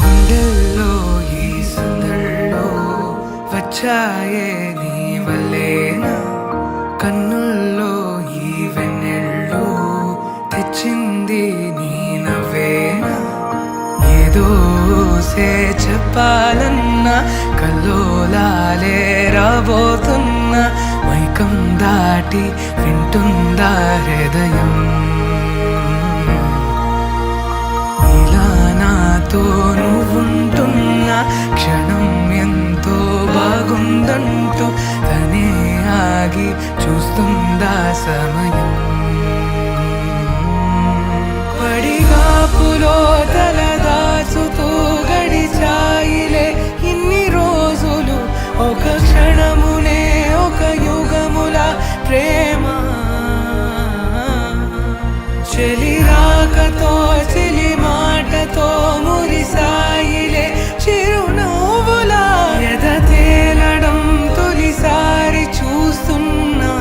గుండెల్లో ఈ సందల్లో వచ్చాయే నీ వల్లేనా, కన్నుల్లో ఈ వెన్నెళ్ళు తెచ్చింది నీ నవ్వేనా. ఏదో చెప్పాలన్నా కల్లోలాలే రాబోతున్నా, మైకం దాటి వింటుందా హృదయం. ఇలా నాతో నువ్వుంటున్న క్షణం ఎంతో బాగుందంటూ తనే ఆగి చూస్తుందా సమయం. పడిగాపులో తల దాచుతూ గడిచాయిలే ఇన్ని రోజులు, ఒక క్షణమునే ఒక యుగముల ప్రేమ. చెలి రాకతో చెలి మాటతో మురిసాయిలే చిరునవ్వులా, ఎద తేలడం తొలిసారి చూస్తున్నా.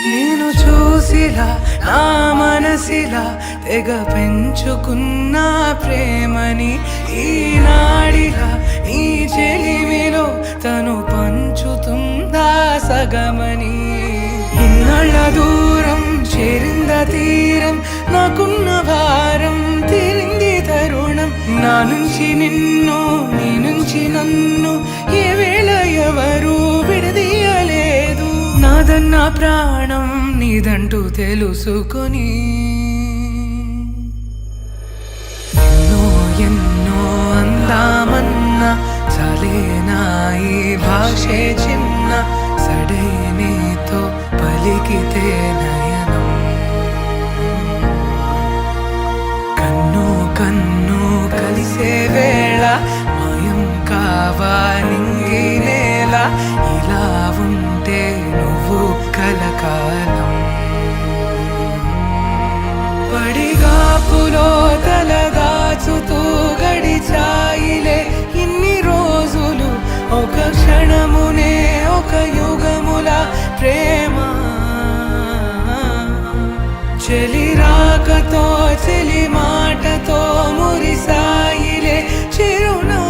నేను చూసిలా నా మనసిలా తెగ పెంచుకున్న ప్రేమని, ఈనాడిలా ఈ చెలిమిలో తను పంచుతుందా సగమని. ఇన్నాళ్ళ దూరం చేరింద తీరం, నాకున్న భారం తీరింది తరుణం. నా నుంచి నిన్ను నీ నుంచి నన్ను ఏ వేళ ఎవరు విడదీయలేదు. నాదన్న ప్రాణం నీదంటూ తెలుసుకొని ఎన్నో ఎన్నో అందామన్నా చాలేనా ఈ భాషే చిన్న. సడైనతో పలికితే నయనం, కన్ను కన్ను కలిసే వేళ మాయం కావా నింగి నేల. ఇలా ఉంటే నువ్వు కలకాలం. పడిగాపులో తల దాచుతూ గడిచాయిలే ఇన్ని రోజులు, ఒక క్షణమునే ఒక యుగముల ప్రేమ. చెలి రాకతో చెలి మాటతో మురిసాయిలే చిరునవ్వులా.